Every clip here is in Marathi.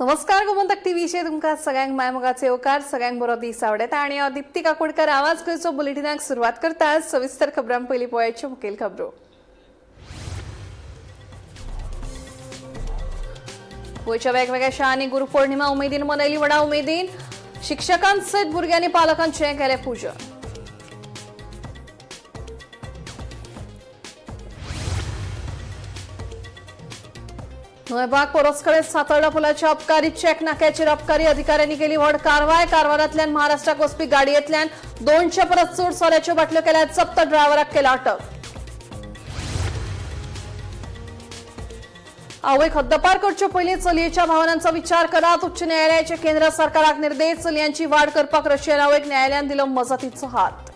नमस्कार गोमंतक टीव्हीचे तुमका सगळ्यांक मायमोगाचे येवकार सगळ्यांक बरो दीस आवडेता आणि दीप्ती काकोडकर आवाज खंयचो बुलेटिनाक सुरवात करता सविस्तर खबरां पयलीं पळोवयाच्यो मुखेल खबरो। गोंयच्या वेगवेगळ्या शाळांनी गुरुपौर्णिमा उमेदीन मनयली। व्हडा उमेदीन शिक्षकांसयत भुरग्यांनी पालकांचें केलें पूजन। नोयबाग पोरसकडे सातर्डा पुलाच्या अबकारी चेक नाक्याचेर अबकारी अधिकाऱ्यांनी केली व्हड कारवाय। कारवारांतल्यान महाराष्ट्राक वचपी गाडयेंतल्यान 200 परस चड सोऱ्याच्यो बाटल्यो केल्यात जप्त। ड्रायव्हराक केला अटक। आवयक हद्दपार करचे पयलीं चलयेच्या भावनांचो विचार करात। उच्च न्यायालयाचे केंद्र सरकाराक निर्देश। चलयांची वाड करपाक रशियन आवयक न्यायालयान दिलो मजतीचो हात।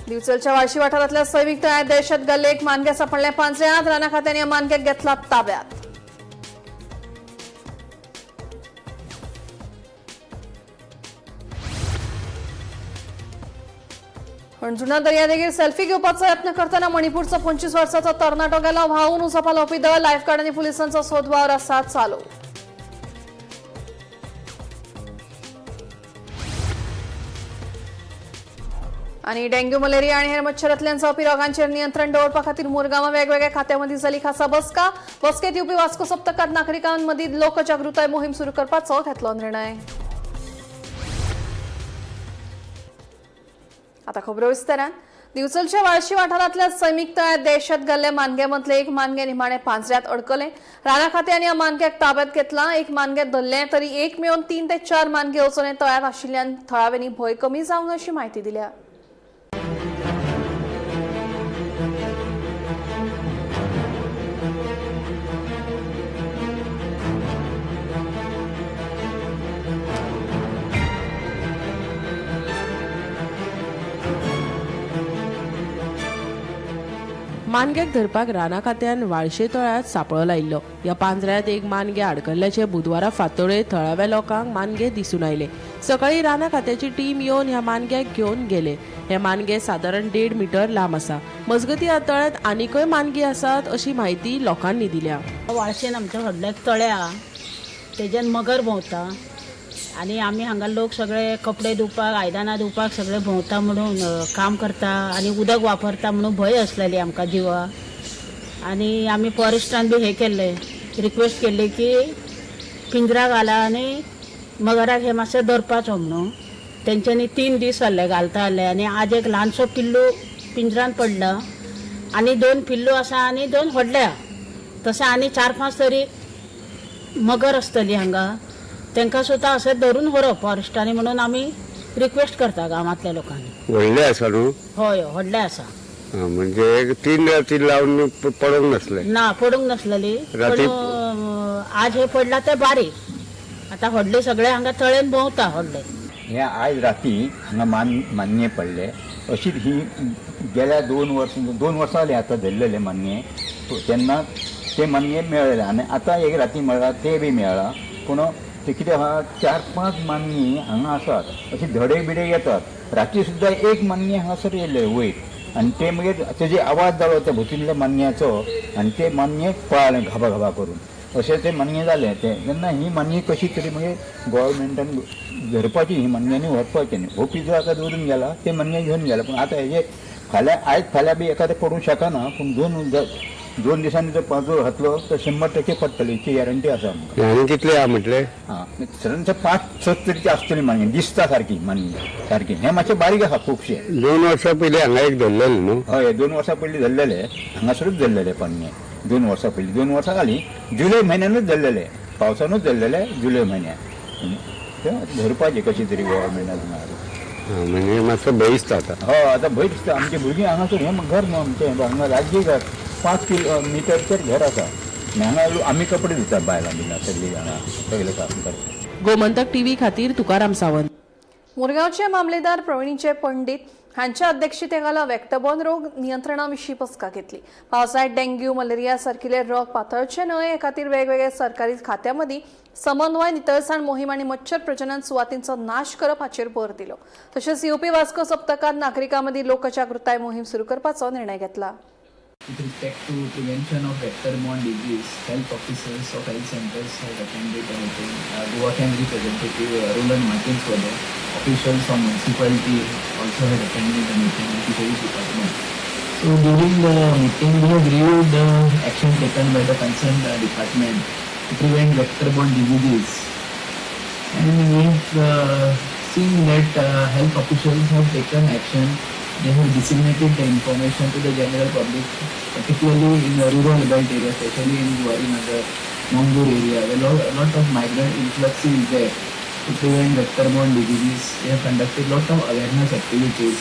दिवचलच्या वाळशी वाठारांतल्या सैमीक तळ्यांत दहशत गेल्ले एक मानगे सापडले पांजऱ्यांत। राना खात्यान ह्या मानग्याक घेतला ताब्यात। हणजुणा दर्यादेगेर सेल्फी घेवपाचो यत्न करतना मणिपूरचो 25 वर्साचो तरणाटो गेलो व्हांवून। उजो पालोवपी दळ लायफगार्ड आनी पुलिसांचो सोद वावर आसा चालू। आणि डेंग्यू मलेरिया आणि हेर मच्छरांतल्यान जावपी रोगांचेर नियंत्रण दवरपा खातीर मुरगांवां वेगवेगळ्या खात्यांमदीं जाली खासा बसका। बसकेंत येवपी वास्को सप्तकांत नागरिकांमदीं लोकजागृताय मोहीम सुरू करपाचो घेतलो निर्णय। आता खबरो विस्तारान। दिवचलच्या वाळशी वाठारांतल्या सैमीक तळ्यांत दहशत गेल्ले मानगे मदले एक मानगे निमाणे पांजऱ्यांत अडकले। राणा खात्यान ह्या मानग्याक ताब्यात घेतला। एक मानगे धरले तरी एक मेळून 3 ते 4 मानगे वचून तळ्यांत आशिल्ल्यान थळाव्यांनी भंय कमी जावंक अशी म्हायती दिल्या। मानग्याक धरपाक राना खात्यान वाळशे तळ्यांत सांपळो लायिल्लो। ह्या पांजऱ्यांत एक मानगे आडकल्ल्याचे बुधवारा फांतोडेर थळाव्या लोकांक मानगे दिसून आयले। सकाळी राना खात्याची टीम येवन ह्या मानग्याक घेवन गेले। हे मानगे सादारण 1.5 मीटर लांब आसा। मजगती ह्या तळ्यांत आनीकय मानगी आसात अशी म्हायती लोकांनी दिल्या। वाळशेन आमच्या व्हडलें तळें आहा, तेज्यान मगर भोंवता आनी आमी हांगा लोक सगळे कपडे धुवपाक आयदनां धुवपाक सगळे भोंवता म्हणून काम करता आनी उदक वापरता म्हणून भंय आसलेली आमकां जिवा। आनी आमी फॉरेस्टान बी हे केल्ले रिक्वेस्ट केल्ली की पिंजरा घाला आनी मगराक हे मातशें धरपाचो म्हणून। तेंच्यांनी 3 दीस जाल्ले घालता जाल्ले आनी आज एक ल्हानसो पिल्लू पिंजरान पडला आनी 2 पिल्लू आसा आनी 2 व्हडले आहा। तशें आनी 4-5 तरी मगर आसतली हांगा, तांकां सुद्दां अशें धरून व्हरप फॉरेस्टांनी म्हणून आमी रिक्वेस्ट करता गांवांतल्या लोकांनी। व्हडले आसा न्हू? हय व्हडले आसा। म्हणजे 3 राती लावन पडोंक नसले? ना पडूंक नसलेली, पण आज हे पडला ते बारीक। आता व्हडले सगळे हांगा तळेन भोंवता व्हडले। हे आज राती हांगा मान्ये पडले। अशीच ही गेल्या 2 वर्सां जालीं आतां धरलेले मान्ये, तेन्ना ते मान्ये मेळ्ळे आनी आतां एक राती मेळ्ळा ते बी मेळ्ळा। पूण ते कितें आहा 4-5 मान्नी हांगा आसात, अशी धडे बिडे येतात। राती सुद्दां एक मान्ये हांगासर येयले वयर आनी ते मागीर तेजे आवाज जालो त्या भुतींतल्या मान्याचो आनी ते मान्ये पळाले घाबा घाबा करून। अशें ते मान्ये जालें तेन्ना ही मान्ये कशी तरी मागीर गोवोरमेंटान धरपाची ही मान्यांनी व्हरपाचें न्ही। हो पिजो आतां दवरून गेला ते मान्ये घेवन गेला, पूण आतां हेजे फाल्यां बी एखादें पडूंक शकना। पूण 2 दिसांनी जर पाजो घातलो तर 100% पडटली, ती गॅरंटी आसा आमकां। आनी कितले आहा म्हटले? हां सादारण 5-6 तरी आसतली मान्ये, दिसता सारकी मान्ये सारकी। हे मातशे बारीक आसा खुबशे। 2 वर्सां पयलीं हांगा एक धरलेले न्हू? हय 2 वर्सां पयलीं धरलेले हांगासरूच धरलेले पान्ये। 2 वर्सां पयलीं 2 वर्सां जालीं जुलय म्हयन्यानूच धरलेले, पावसानूच धरलेले जुलय म्हयन्यान। धरपाचे कशी तरी गोवोरमेंटान। म्हणजे मातसो भंय दिसता आतां? हय आतां भंय दिसता। आमची भुरगीं हांगासर हें घर न्हू आमचें, हांगा राज्य घर 5 किलोमिटरचेर घर आसा आनी हांगा आमी कपडे धुतात बायलां बिना सगळीं हांगा सगळे काम करतात। गोमंतक टीव्ही खातीर तुकाराम सावंत। मुरगांवचे मामलेदार प्रवीणचे पंडित हांच्या अध्यक्षतेखाला वॅक्टरबॉर्न रोग नियंत्रणाविशीं बसका घेतली। पावसाळ्यांत डेंग्यू मलेरिया सारकिले रोग पातळचे न्हय हे खातीर वेगवेगळ्या सरकारी खात्यांमदीं समन्वय नितळसाण मोहीम आणि मच्छर प्रजनन सुवातींचो नाश करप हाचेर भर दिलो। तशेंच येवपी वास्को सप्तकांत नागरिकांमदीं लोकजागृताय मोहीम सुरू करपाचो निर्णय घेतला। With respect to prevention of vector-borne disease, health officers of health centers have attended the meeting. Goa Can representative Roland Martins were there. Officials from municipality also had attended the meeting and fisheries department. So during the meeting, we have reviewed the action taken by the concerned department to prevent vector-borne diseases. And we have seen that health officials have taken action. They have disseminated the information to the general public, particularly in the rural belt area, especially in Zuari Nagar, Mangur area, where a lot of migrant influx is there. To prevent vector-borne diseases, they have conducted a lot of awareness activities.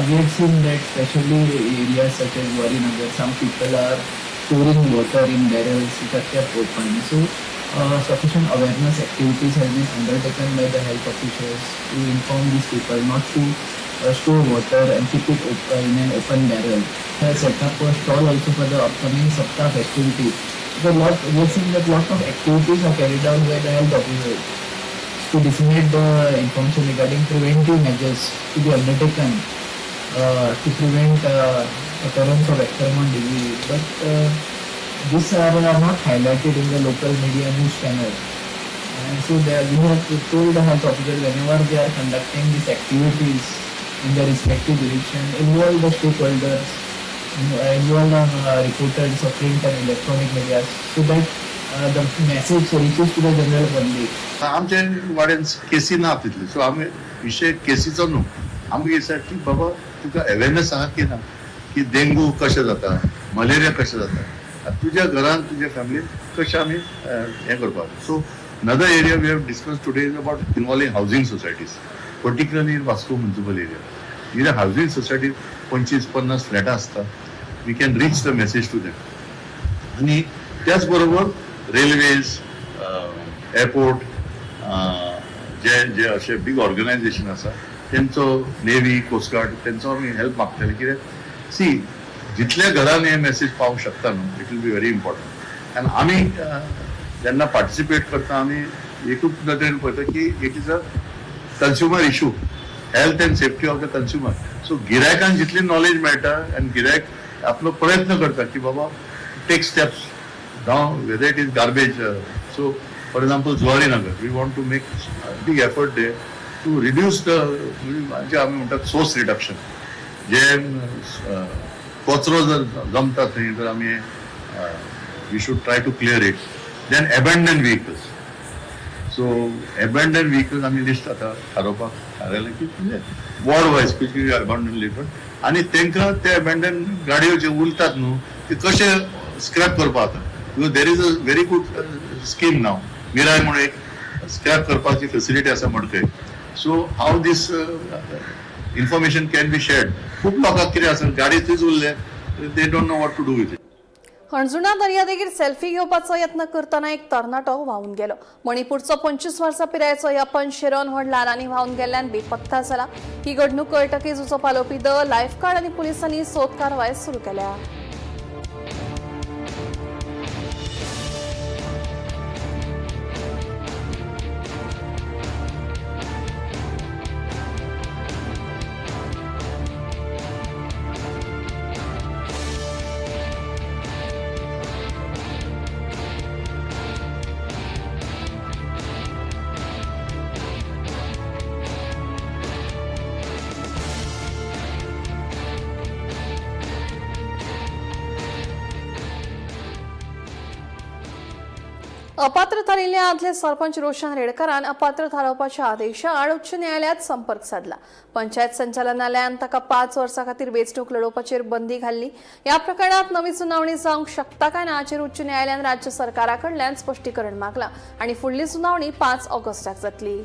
We have seen that especially areas such as Zuari Nagar, some people are storing water in barrels which are kept open. So sufficient awareness activities have been undertaken by the health officials to inform these people not to store water and keep it in an open barrel. They have set up a stall also for the upcoming Saptah festivities. So we have seen that lot of activities are carried out by the health officers to disseminate the information regarding preventive measures to be undertaken to prevent occurrence of vector-borne disease. But these are not highlighted in the local media news channel. And so we have told the health officers whenever they are conducting these activities in the respective jurisdiction, involve the stakeholders, involve reporters of print and electronic media so that the message reaches to the general public. आमच्या वाड्यान केसी ना तितले सो आमी विशय केसीचो न्हू आमकां दिसता की बाबा तुका अवेरनेस आहा की ना की डेंगू कशें जाता मलेरिया कशें जाता तुज्या घरान तुज्या फॅमिलीन कशें आमी हें करपाक so another area we have discussed today is about involving housing societies, particularly in Vasco municipal area. In a housing society, 25-50 फ्लॅटां आसता, we can reach the message to them. आणि त्याच बरोबर रेल्वेज, एअरपोर्ट, जे असे बिग ऑर्गनायझेशन आसा तेंचो नेव्ही, कोस्ट गार्ड तेंचो आमी हेल्प मागतले कित्याक सी जितल्या घरान हे मेसेज पावूंक शकता न्हू it will be very important आनी आमी जेन्ना पार्टिसिपेट करता आमी एकूच नदरेन पळयता की it is a consumer issue health and safety of the consumer so गिरायकांक जितली नॉलेज मेळटा आनी गिरायक आपलो प्रयत्न करता की बाबा take steps down whether it is garbage so for example Zuari Nagar we want to make big effort day to reduce the जे आमी म्हणटात सोर्स रिडक्शन जे कचरो जर जमता थंय तर आमी we should try to clear it then abandon vehicles so abandon vehicles आमी लिस्ट आतां थारोवपाक थारायलें की ward wise specially abandon litter आनी तांकां ते अबॅन्डन गाडयो जे उरतात न्हू ते कशे स्क्रॅप करपाक because there is a very good scheme नाव मिराय म्हणून एक स्क्रॅप करपाची फेसिलिटी आसा मडकय so how this information can be shared खूब लोकांक कितें आसा गाडी थंयच उरले they don't know what to do with it हणजुणा दर्यादेगेर सेल्फी घेवपाचो यत्न करतना एक तरणाटो व्हांवून गेलो मणिपूरचो 25 वर्सां पिरायेचो यापन शिरोन व्हड ल्हारांनी व्हांवून गेल्ल्यान बेपत्ता जाला ही घडणूक कळटकीच उजो पालोवपी दळ लायफगार्ड आनी पुलिसांनी सोद कारवाय सुरू केल्या अपात्र थारिल्ल्या आदले सरपंच रोशन रेडकरान अपात्र थारावपाच्या आदेशा आड उच्च न्यायालयात संपर्क साधला पंचायत संचालनालयान ताका 5 वर्सां खातीर वेंचणूक लडोवपाचेर बंदी घाल्ली ह्या प्रकरणात नवी सुनावणी जावंक शकता काय ना हाचेर उच्च न्यायालयान राज्य सरकारा कडल्यान स्पश्टीकरण मागला आनी फुडली सुनावणी 5 ऑगस्टाक जातली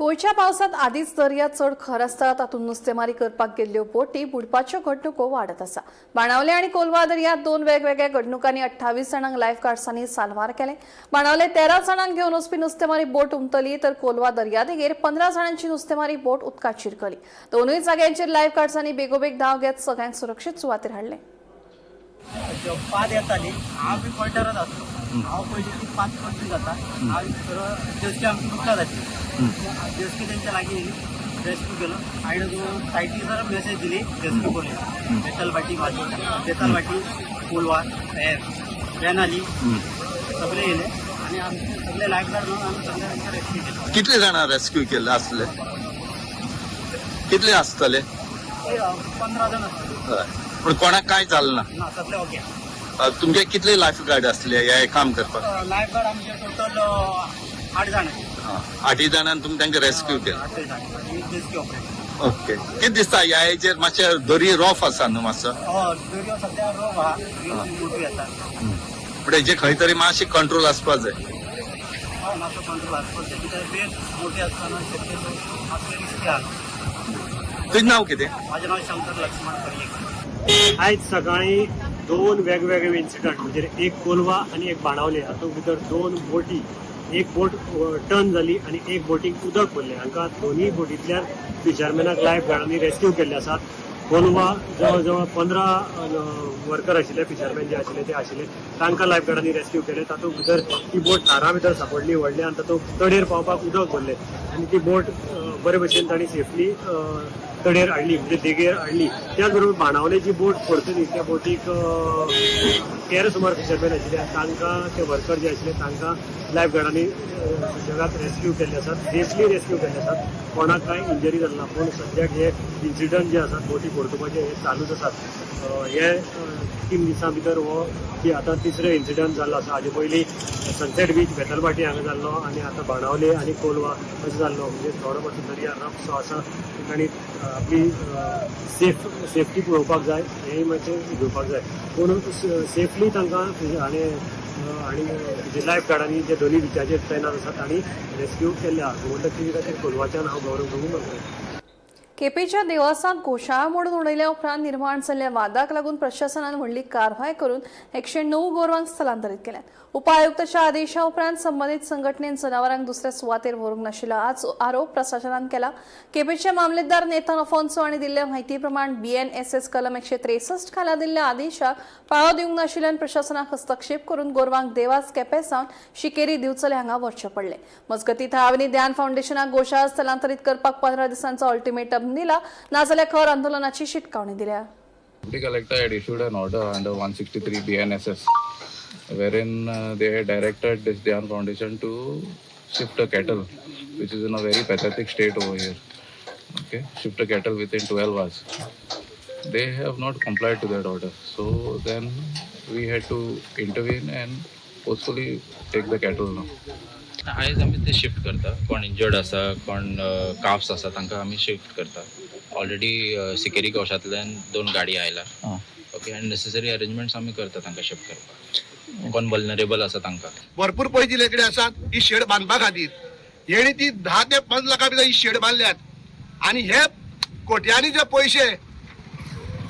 गोंयच्या पावसात आदींच दर्या चड खर आसता तातूंत नुस्तेमारी करपाक गेल्ल्यो बोटी बुडपाच्यो घडणुको वाडत आसा. बाणावले आनी कोलवा दर्यांत 2 वेगवेगळ्या घडणुकांनी 28 जाणांक लायफ गार्ड्सांनी साल्वार केले. बाणावले 13 जाणांक घेवन वचपी नुस्तेमारी बोट उमटली तर कोलवा दर्यादेगेर 15 जाणांची नुस्तेमारी बोट उदकात शिरकली. दोनूय जाग्यांचेर लायफ गार्ड्सांनी बेगोबेग धांव घेत सगळ्यांक सुरक्षीत सुवातेर हाडले. पाद येताली हांव बी पॉयंटरात आसलो. हांव पयलीं ती 5 कंट्री जाता. हांव जेस्की आमची दुखता जातली. जेस्की तेंच्या लागीं रेस्क्यू केलो. हांवें सायटीक जर मेसेज दिली रेस्क्यू कोली बेतलबाटी बेतलबाटी कोलवा बेनाली सगळे येले आनी आमचे सगळे लायफ गार्ड म्हणून आमी सगळे तेंचे रेस्क्यू केले. कितले जाणां रेस्क्यू केले आसले? कितले आसतले? 15 जाण आसतले. पण कोणाक कांय जालें ना? ना सगळे ओके. तुमचे कितले लायफ गार्ड आसले हे काम करपाक? लायफ गार्ड आमचे टोटल 8 जाण. 8 जाणांनी तुमी तांकां रेस्क्यू केले? 8 जाण. Rescue operation. ओके. कितें दिसता ह्या हेचेर मातशें दर्यो रफ आसा न्हू मातसो? दर्यो सध्या रोग आहा. मोठी येता. पण हेचे खंय तरी मातशें कंट्रोल आसपाक जाय. मातसो कंट्रोल आसपाक जाय कित्याक वेळ मोठी आसतना शक्यतो मातशें रिस्की आहा. तुजें नांव कितें? माझे नाव शंकर लक्ष्मण पर्येकर. आयज सकाळी 2 वेगवेगळे इन्सिडंट म्हणजे एक कोलवा आणि एक बाणावले हातूंत भितर 2 बोटी एक बोट टर्न जाली आणि एक बोटीक उदक पडलें. हांकां दोनूय बोटींतल्यान फिशरमॅनाक लायफ गार्डांनी रेस्क्यू केल्ले आसात. कोलवा जवळ जवळ 15 वर्कर आशिल्ले फिशरमॅन जे आशिल्ले ते आशिल्ले तांकां लायफ गार्डांनी रेस्क्यू केले. तातूंत भितर ती बोट ल्हारा भितर सांपडली व्हडली आनी तातूंत तडेर पावपाक उदक भरलें आनी ती बोट बरे भशेन तांणी सेफली तडेर हाडली म्हणजे देगेर हाडली. त्याच बरोबर बाणावले जी बोट पडटली त्या बोटीक 13 सुमार फिशरमॅन आशिल्ले तांकां ते वर्कर जे आशिल्ले तांकां लायफ गार्डांनी जगात रेस्क्यू केल्ले आसात. सेफली रेस्क्यू केल्ले आसात. कोणाक कांय इंजरी जाली ना. पूण सद्याक हे इन्सिडंट जे आसात बोटी परतुवपाचे हे चालूच आसात. हे 3 दिसां भितर हो की आतां तिसरो इन्सिडंट जाल्लो आसा. हाजे पयलीं सनसेट बीच बेतलबाटी हांगा जाल्लो आनी आतां बाणावले आनी कोलवा अशें जाल्लो. म्हणजे थोडो मातसो दर्या रफ सो आसा आनी आपली सेफ्टी पळोवपाक जाय हेंय मातशें घेवपाक जाय. पूण सेफली तांकां आनी लायफ गार्डांनी जे दोनूय बिचाचेर तैनात आसात तांणी रेस्क्यू केल्ले आहा. गोमंतक खातीर कोलवाच्यान हांव गौरव करूंक मागता. केपेच्या देवस्थान घोशाळा मोडून उडयल्या उपरांत निर्माण जाल्ल्या वादाक लागून प्रशासनान व्हडली कारवाय करून 109 गोरवांक स्थलांतरीत केल्यात. उपायुक्ताच्या आदेशा उपरांत संबंधीत संघटनेन जनावरांक दुसऱ्या सुवातेर व्हरूंक नाशिल्लो आरोप प्रशासनान केला. केपेचे मामलेदार नेतन अफोन्सो हांणी दिल्ल्या म्हायती प्रमाण BNSS कलम 163 खाला दिल्ल्या आदेशाक पाळो दिवंक नाशिल्ल्यान प्रशासनाक हस्तक्षेप करून गोरवांक देवास केपें सावन शिकेरी दिवचले हांगा व्हरचे पडले. मजगतीं थळावणी ध्यान फावंडेशनाक गोशाळा स्थलांतरीत करपाक 15 दिसांचो अल्टिमेटम दिला नाजाल्यार खर आंदोलनाची शिटकावणी दिल्या. Deputy Collector had issued an order under 163 BNSS wherein they had directed this Dhyan Foundation to shift a cattle which is in a very pathetic state over here. Okay, shift a cattle within 12 hours. They have not complied to that order. So then we had to intervene and forcefully take the cattle now. आयज आमी ते शिफ्ट करता. कोण इंजर्ड आसा कोण काफ्स आसा तांकां आमी शिफ्ट करता. ऑलरेडी सिकेरी गोशांतल्यान 2 गाडी आयला. ओके आनी नेसेसरी अरेंजमेंट्स आमी करता तांकां शिफ्ट करपाक. कोण वल्नरेबल आसा तांकां. भरपूर पयस लेकडे आसात ही शेड बांदपा खातीर. हेणी ती 10 ते 5 लाखां भितर ही शेड बांदल्यात आनी हे कोट्यांनी जे पयशे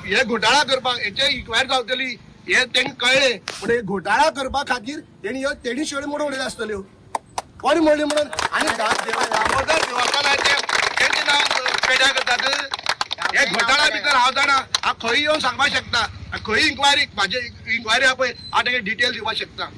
हे घोटाळा करपाक हेचे इन्क्वायरी जावतली हे तेंका कळ्ळे. पूण हे घोटाळा करपा खातीर तेणी शेड मोडून उडयल्यो आसतल्यो. कोणी मोडली म्हणून आनी दामोदर देवस्थानाचे तेंचे नांव पेड्या करतात. हे घोटाळा भितर हांव जाणा. हांव खंय येवन सांगपाक शकता. खंय इन्क्वायरी म्हाजे इन्क्वायरी आहा पळय हांव तांकां डिटेल दिवपाक शकता.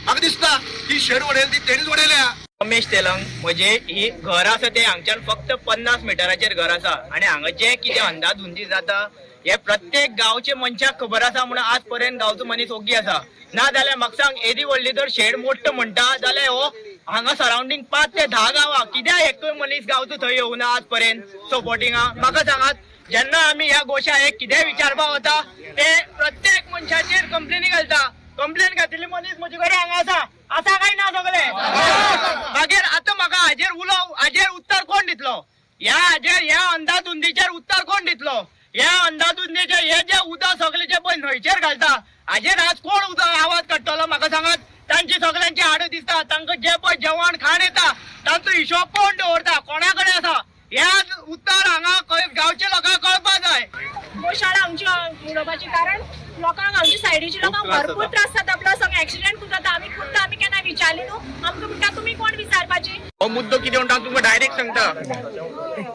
म्हाका दिसता ती शेड उडयली ती तेणीच उडयल्या. रमेश तेलंग म्हणजे ही घर आसा ते हांगच्यान फक्त 50 मिटराचेर घर आसा आनी हांगा जे कितें अंधाधुंदी जाता हे प्रत्येक गांवचे मनशाक खबर आसा म्हणून आज पर्यंत गांवचो मनीस ओगी आसा. ना जाल्यार म्हाका सांग येदी व्हडली जर शेड मोडटा म्हणटा जाल्यार हो हांगा सरावंडींग 5 ते 10 गांवां कित्याक एकूय मनीस गांवचो थंय येवना आज पर्यंत सपोर्टिंगा. म्हाका सांगात जेन्ना आमी ह्या गोशाळेक कितें विचारपाक वता ते प्रत्येक मनशाचेर कंप्लेनी घालता. कंप्लेन घातिल्ली मनीस म्हजे कडेन हांगा आसा काय ना सगळे. मागीर आतां म्हाका हाजेर उत्तर कोण दितलो. ह्या अंधाधुंदीचेर उत्तर कोण दितलो. ह्या अंधाधुंदीचे हे जे उदक सगळेचे पळय न्हंयचेर घालता हाजेर आज कोण उदक आवाज काडटलो म्हाका सांगात. तांची सगळ्यांची हाड दिसता. तांकां जे पळय जेवण खाण येता तांचो हिशोब कोण दवरता. कोणा कडेन उलोवपाची, कारण लोकांक आमच्या सायडीची लोकांक भरपूर त्रास जाता. आपलो सगळो ऍक्सिडेंट खूब जाता. आमी खुद्द आमी केन्ना विचारली न्हू, आमकां म्हणटा तुमी कोण विचारपाची. हो मुद्दो कितें म्हणटा तुमकां डायरेक्ट सांगता.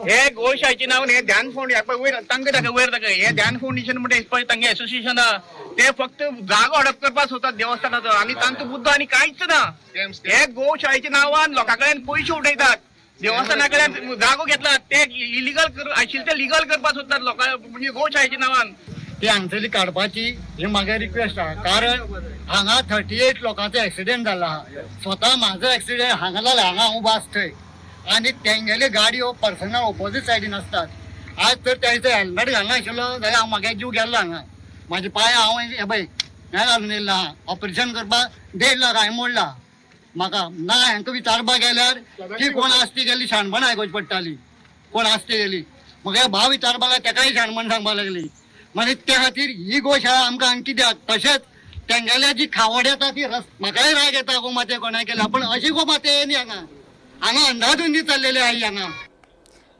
हे गोशाळेचे नांव हे ध्यान फाउंडेशन वयर तांकां वयर ताका हे ध्यान फाउंडेशन म्हणजे पळय तांगे एसोसिएशन ते फक्त जागो हडप करपाक सोदतात देवस्थानाचो, आनी तांचो मुद्दो आनी कांयच ना. हे गोशाळेच्या नांवान लोकां कडेन पयशे उडयतात. देवस्थाना कडेन जागो घेतला ते इलिगल आशिल्ले ते लिगल करपाक सोदतात लोकां म्हणजे गोशाळेच्या नांवान. ती हांगसरली काडपाची ही म्हागे रिक्वेस्ट आहा, कारण हांगा 38 लोकांचो एक्सिडेंट जाला आहा. स्वता म्हाजो एक्सिडेंट हांगा जालो, हांगा उबो आसा थंय, आनी तेंगेले गाडयो पर्सनल ऑपोजीट सायडीन आसतात. आज तर तेजो हेल्मेट घालना आशिल्लो जाल्यार हांव म्हागे जीव गेल्लो हांगा. म्हाजे पांय हांव हे पळय हें घालून येयल्लो आहा. ऑपरेशन करपाक 1.5 लाख हांवें मोडला. म्हाका ना हांकां विचारपाक गेल्यार की कोण आसती गेली शाणपण आयकूची पडटाली, कोण आसती गेली. म्हाका भाव विचारपाक लागला, तेकाय शाणपण सांगपाक लागली. म्हणजे त्या खातीर ही गोशाळा आमकां हांगा कित्याक. तशेंच तेंगेल्या जी खावड येता ती म्हाकाय राग येता गोमाते कोणाय केल्या, पण अशी गोमाते येयनी हांगा अंधाधुंदी चल्लेली आहे हांगा.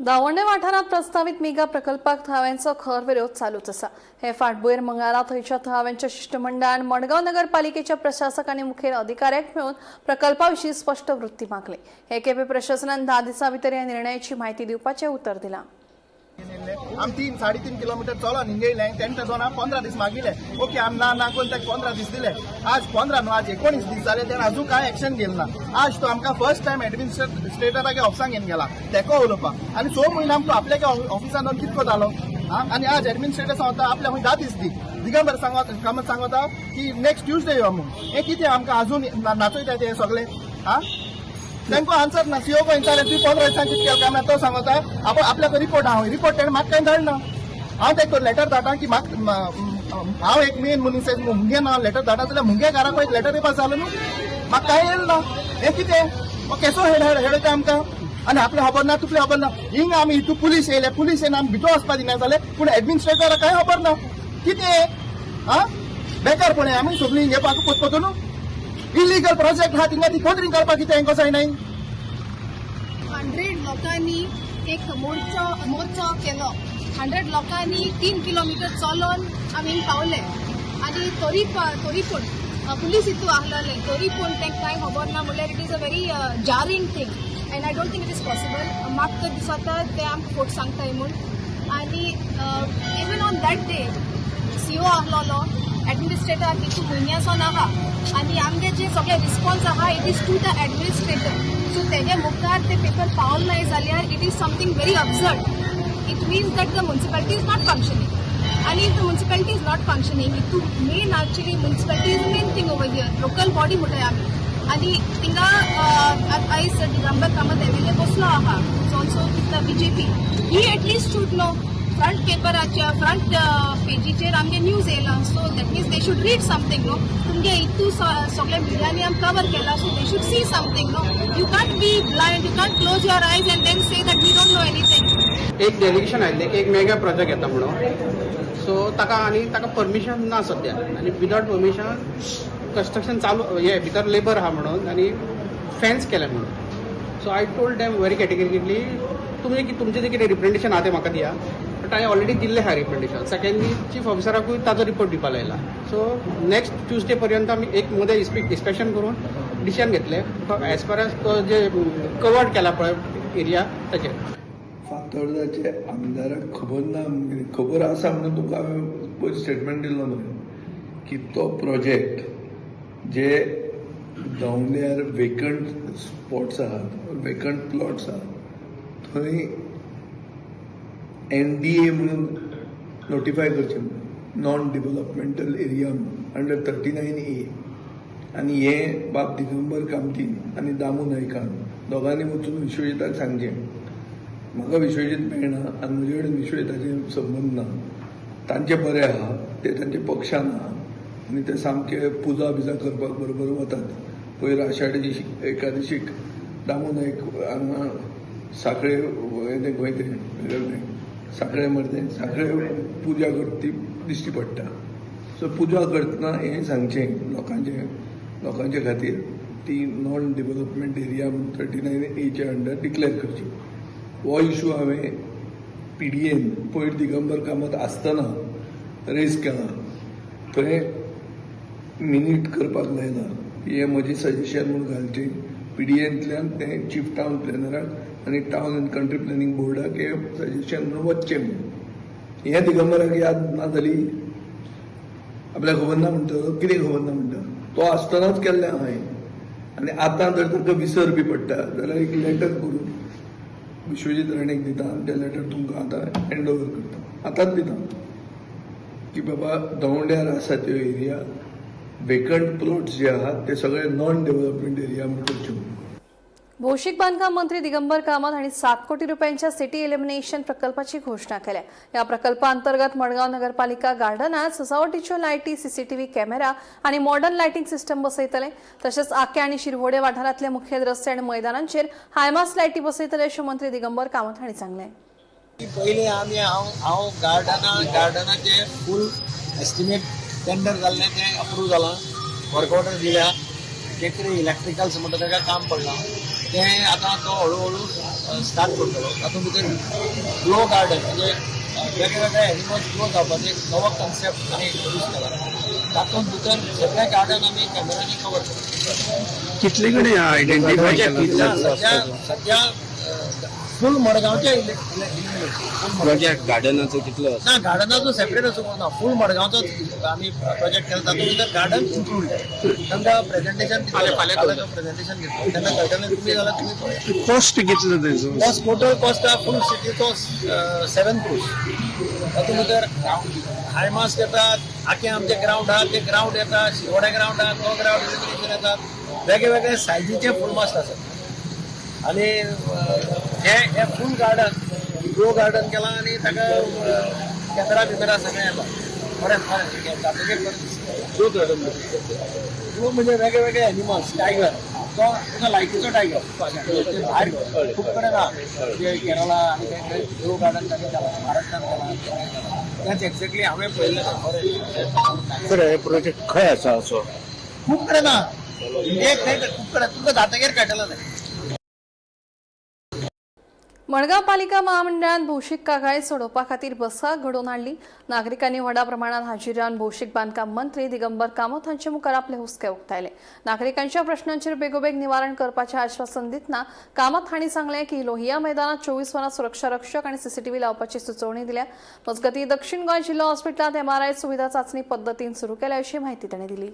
दावंडे वाठारात प्रस्तावित मेगा प्रकल्पाक थळाव्यांचो खर विरोध चालूच आसा. हे फाटभुंयेर मंगळारा थंयच्या थळाव्यांच्या शिष्टमंडळान मडगांव नगरपालिकेच्या प्रशासक आनी मुखेल अधिकाऱ्याक मेळून प्रकल्पाविशीं स्पश्ट वृत्ती मागली. हे खेपे प्रशासनान 10 दिसां भितर ह्या निर्णयाची म्हायती दिवपाचें उतर दिलां. आम 3-3.5 किलोमीटर चलोन हिंगयले, तेंच्या जोना 15 दीस मागिले. ओके आम ना कोण ताका 15 दीस दिले. आज 15 न्हू, आज 19 दीस जाले, तेणें अजून कांय एक्शन घेतलें ना. आज तो आमकां फर्स्ट टायम एडमिनिस्ट्रेटराच्या ऑफिसान घेवन गेला तेको उलोवपाक, आनी 6 म्हयने आमकां आपल्या ऑफिसान जावन कितको जालो. आनी आज एडमिनिस्ट्रेटर सांगता आपल्या खंय 10 दीस दी. दिगंबर कामत सांगता की नेक्स्ट ट्युजडे यो म्हणून. हें कितें आमकां अजून नाचयता ते सगळे. तांकां आन्सर ना. सीओ को विचारलें तूं 15 दिसांक कितें केलें, तो सांगता आपल्याक रिपोर्ट हांव रिपोर्ट तेणें म्हाका कांय धाडना. हांव तेका लेटर धाडटा की हांव एक मेन मनीस मुंगे ना लेटर धाडटा जाल्यार मुंगे घराक एक लेटर येवपाक जालो न्हू. म्हाका कांय येयलो ना. हें कितें केसो हेडयता आमकां, आनी आपलें खबर ना तुपलें खबर ना. हिंग आमी हितू पुलीस येयले, पुलीस येवन आमी भितर वचपाक दिना जाले, पूण एडमिनिस्ट्रेटराक कांय खबर ना. कितें बेकारपणे आमी सगळीं हिंगे पोतपोतो न्हू. इलिगल प्रोजेक्ट हा थिंगा ती कोण करपाक कितें हेंको जायनाय. 100 लोकांनी एक मोर्चो केलो. 100 लोकांनी 3 किलोमीटर चलोन आमी पावले, आनी तरी पूण पुलीस हितू आहलेले, तरी पूण तेंकां कांय खबर ना. म्हणल्यार it is a very jarring thing, and I don't think it is possible. म्हाका तर दिसता ते आमकां खोट सांगताय म्हूण. आनी even on that day CO आहलोलो, एडमिनिस्ट्रेटर हितू म्हयन्यासून आहा, आनी आमगे जे सगळे रिस्पॉन्स आहा it is to the administrator. So तेजे मुखार ते पेपर पावल नाय जाल्यार it is something very absurd. It means that the municipality is not functioning. आनी if the municipality is not functioning, हितू main actually municipality is main thing over here. Local body म्हणटाय आमी, आनी थिंगा आयज दिगंबर कामत एमएलए बसलो आहा, also with BJP. He at least should no front पेपराच्या फ्रंट पेजीचेर आमगे न्यूज येयला. So that means they should read something no. तुमगे हितू सगळे मिडियांनी आमी कवर केला, so they should see something no. You can't be blind, you can't close your आयज end then say that we don't know anything. एक डेलिगेशन आयिल्लें की एक मेगा प्रोजेक्ट येता म्हणून. सो ताका परमिशन ना सद्या, आनी विदाउट परमिशन कंस्ट्रक्शन चालू हे भितर लेबर आहा म्हणून, आनी फेन्स केले म्हणून. So I told them very categorically तुमचें जें कितें रिप्रेझेंटेशन आहा तें म्हाका दिया. बट हांवें ऑलरेडी दिल्लें आहा रिप्रेझेंटेशन. सेकंडली चीफ ऑफिसराकूय ताजो रिपोर्ट दिवपा लायला. सो नेक्स्ट ट्युजडे पर्यंत आमी एक मध्ये इन्स्पेक्शन करून डिसिजन घेतलें एज पर एज तो जे कवर्ड केला पळय एरिया ताचेर. फातोर्डाचे आमदाराक खबर ना, खबर आसा म्हणून तुका हांवें पयलीं स्टेटमेंट दिल्लो न्हू की तो प्रोजेक्ट जे दवल्यार वेकंट स्पॉट्स आहात, वेकंट प्लॉट्स आहात, थंय NDA म्हणून नोटिफाय करचें म्हणून, नॉन डेव्हलपमेंटल एरिया म्हणून अंडर 39A. आनी हें बाब दिगंबर कामतीन आनी दामू नायकान दोगांनी वचून विश्वजिताक सांगचें. म्हाका विश्वजीत मेळना आनी म्हजे कडेन विश्वजिताचे संबंद ना. तांचे बरें आहा, ते तांचे पक्षान आहा, आनी ते सामके पुजा बिजा करपाक बरोबर वतात. पयर आषाढी एकादशीक दामू नायक हांगा साखळे ते खंय ते साखळे मरते साखळे पुजा करता ती दिश्टी पडटा. सो पुजा करतना हें सांगचें लोकांचे खातीर ती नॉन डेव्हलपमेंट एरिया म्हणून 39A अंडर डिक्लेअर करची. हो इशू हांवें PDAन पयर दिगंबर कामत आसतना रेज केला थंय मिनीट करपाक लायला हे म्हजें सजेशन म्हूण घालचें PDAंतल्यान तें चीफ टावन प्लॅनराक आनी टावन एंड कंट्री प्लॅनिंग बोर्डाक हे सजेशन म्हणून वचचें म्हणून हें दिगंबराक याद ना जाली आपल्याक खबर ना म्हणटा कितें खबर ना म्हणटा तो आसतनाच केल्लें हांवें आनी आतां जर ताका विसर बी पडटा जाल्यार एक लेटर करून विश्वजीत राणेक दिता आनी तें लेटर तुमकां आतां हँड ओवर करता आतांच दिता की बाबा दवंड्यार आसा त्यो एरिया वेकंट प्लॉट्स जे आहात ते सगळे नॉन डेव्हलपमेंट एरिया म्हणून करचे भौशीक बांधकाम मंत्री दिगंबर कामत हांणी 7 कोटी रुपयांच्या सिटी इल्युमिनेशन प्रकल्पाची घोषणा केल्या. या प्रकल्पाअंतर्गत मडगाव नगरपालिका गार्डनात सजावटीच्यो लायटी, CCTV कॅमेरा आणि मॉडर्न लायटिंग सिस्टम बसयतले. तशेंच आके आणि शिरवोडे वाठारांतले मुखेल रस्ते आणि मैदानांचेर हायमास्ट लायटी बसयतले अशें मंत्री दिगंबर कामत हांणी सांगलें. पयलीं आमी हांव गार्डनाचे फूल एस्टिमेट टेंडर जाल्लें तें अप्रूव जालां, वर्क ऑर्डर दिल्या, जे कितें इलेक्ट्रिकल्स म्हणटा ताका काम पडलां तें आतां तो हळू हळू स्टार्ट करतलो. तातूंत भितर ग्लो गार्डन म्हणजे वेगवेगळे एनिमल्स ग्रो जावपाचो एक नवो कन्सेप्ट आमी इंट्रोड्यूस केला. तातूंत भितर सगळे गार्डन आमी कॅमेरांनी कवर करता. कितले कडेन आयडेंटिफाय सध्या फूल मडगांवच्या प्रोजेक्ट गार्डनाचो कितलो ना गार्डनाचो सेपरेट असो ना, फूल मडगांवचो आमी प्रोजेक्ट केला. तातूंत भितर गार्डन इन्क्लूड तांकां प्रेझेंटेशन प्रेझेंटेशन घेतलो तेन्ना कळटलें तुमी जाल्यार तुमी कॉस्ट कितलो तेजो कॉस्ट टोटल कॉस्ट फूल सिटीचो 7 crores. तातूंत भितर हायमास्ट येतात, आखे आमचे ग्राउंड आहा ते ग्राउंड येता, शिवोडे ग्राउंड आहा तो ग्राउंड इल्युमिनेशन येतात, वेगवेगळे सायजीचे फूल मास्ट आसात. आणि हे फूल गार्डन ग्रो गार्डन केला आणि ताका कॅमेरा बिमेरा सगळें येता. ग्रो म्हणजे वेगवेगळे एनिमल्स, टायगर तो लायटीचो टायगर भायर खूब कडेन ना, केरळा आनी ग्रो गार्डन ताणें केला, महाराष्ट्रान केला. तेच एक्झॅक्टली हांवें पळयलें प्रोजेक्ट खंय आसा असो खूब कडेन ना, एक खूब कडेन तुमकां जातकीर कळटलें तें. मडगाव पालिका महामंडळात भौशीक कागाळी सोडोवपा खातीर बसका घडोवन हाडली. नागरिकांनी व्हडा प्रमाणात हाजीर रावन भौशीक बांदकाम मंत्री दिगंबर कामत हांचे मुखार आपले हुस्के उक्तायले. नागरिकांच्या प्रश्नांचेर बेगोबेग निवारण करपाचें आश्वासन दितना कामत हांणी सांगलें की लोहिया मैदानात 24 वरां सुरक्षा रक्षक आनी CCTV लावपाची सुचोवणी दिल्या. मजगतीं दक्षिण गोंय जिल्लो हॉस्पिटलांत MRI सुविधा चांचणी पद्दतीन सुरू केल्या अशी माहिती ताणें दिली.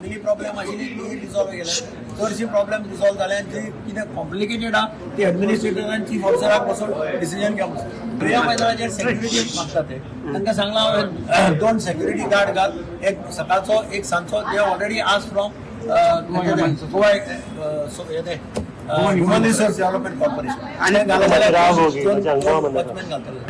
पयली प्रॉब्लेम आशिल्ली ती रिजॉल्व केल्या, चडशी प्रॉब्लेम रिजॉल्व जाल्या. जी कितें कॉम्प्लिकेटेड आहा ती एडमिनिस्ट्रेटरान चीफ ऑफिसराक बसून डिसिजन घेवंक. लोहिया मैदानाचेर सेक्युरिटी मागता ते तांकां सांगलां हांवें 2 सेक्युरिटी गार्ड घाल, एक सकाळचो एक सांजचो. दे ऑलरेडी आज from Goa human resource development corporation आणि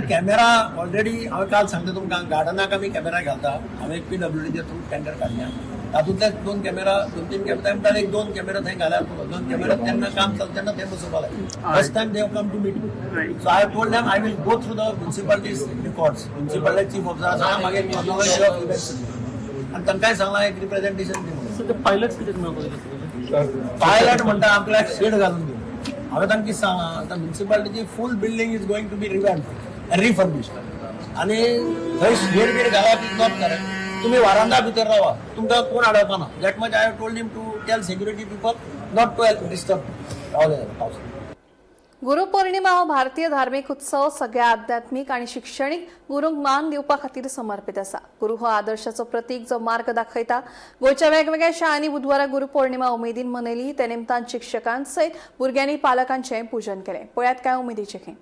कॅमेरा ऑलरेडी हांवें काल सांगता तुमकां गार्डनाक आमी कॅमेरा घालता. हांवें PWDच्या थ्रू टेंडर काडल्या. तातूंतले 2 कॅमेरा 2-3 कॅमेरा एक 2 कॅमेरा थंय घाल्यार 2 कॅमेरा तेन्ना काम चलता तेन्ना थंय बसोवपा लायक. First time they come to meet me. So I told them I will go through the municipality's records. Municipality chief officer सांगा मागीर आनी तांकांय सांगलां एक रिप्रेझेंटेशन दी. पायलट म्हणटा आपल्याक शेड घालून दिवं. हांवें तांकां सांगा आतां म्युन्सिपालिटीची full building is going to be revamped refurbished आनी थंय शेड बीड घालप इज नॉट करेक्ट. तुम्ही वारांदा भितर रावा, तुमकां कोण अडवपा ना. That much I have told him to tell security people not to disturb. Gurupurnima हो भारतीय धार्मिक उत्सव सगळ्या आध्यात्मिक आणि शैक्षणिक गुरूंक मान दिवपा खातीर समर्पित आसा. गुरू हो आदर्शाचो प्रतीक जो मार्ग दाखयता. गोंयच्या वेगवेगळ्या शाळांनी बुधवारा गुरुपौर्णिमा उमेदीन मनयली. ते निमतान शिक्षकांसयत भुरग्यांनी पालकांचें पूजन केलें. पळयात कांय उमेदीचें खेळ.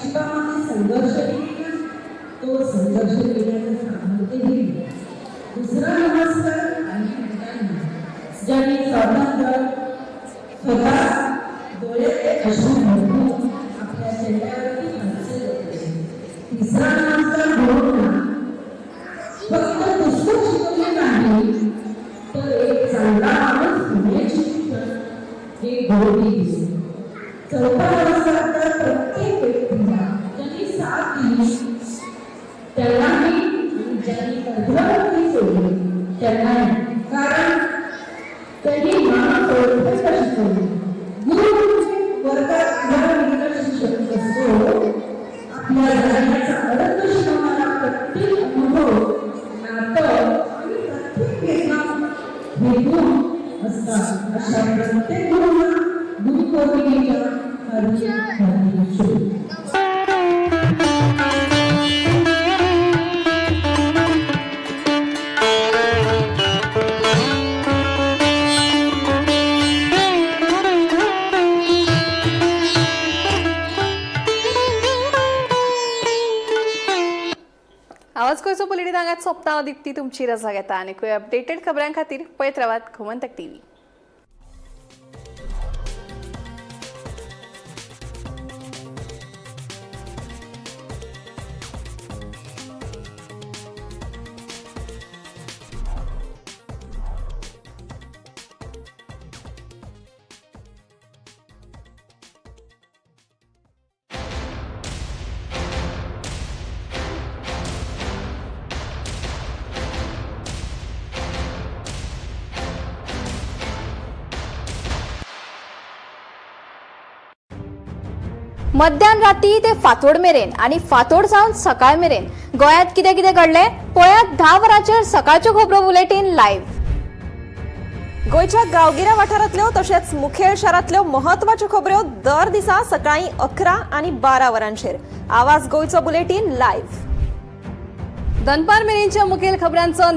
नक्षीकामाने संघर्ष केला तो संघर्ष केल्याचं सामर्थ्य दिले. दुसरा नमस्कार आणि ज्यांनी स्वतः डोळ्याचे अश्रू भरून आपल्या चेहऱ्यावरती हास्य होते. तिसरा नमस्कार म्हणून फक्त पुस्तक शिकवले नाही तर एक चांगला माणूस होण्याची हे गोडी दिली. चौथा नमस्कार तर प्रत्येक व्यक्तीला ज्यांनी साथ दिली त्यांनाही ज्यांनी कर्तव्यावरती सोडले त्यांनाही, कारण त्यांनी माणूस ओळखायला शिकवले. गुरु वर्गात शिक्षक असतो. आपल्या जगण्याचा अर्थ शिकवणारा प्रत्येक अनुभव नातं आणि प्रत्येक हेतू असतात. अशा प्रत्येक गुरुंना गुरुपौर्णिमेच्या हार्दिक शुभेच्छा. आवाज गोंयचो बुलेटीन हांगाच सोंपता. दिप्ती तुमची रजा घेता आनी अपडेटेड खबरां खातीर पळयत रावात गोमंतक टीव्ही. मध्यान राती ते फातोड मेरेन आणि फातोड सावन सकाळ मेरेन गोंयांत कितें कितें घडलें पळयात 10 वरांचेर सकाळच्यो खबरो बुलेटीन लायव्ह. गोंयच्या गांवगिऱ्या वाठारांतल्यो तशेंच मुखेल शारांतल्यो महत्वाच्यो खबरो दर दिसा सकाळीं 11 आनी 12 वरांचेर. आवाज गोंयचो बुलेटीन लायव्ह. दनपार मेरेनच्या मुखेल खबरांचो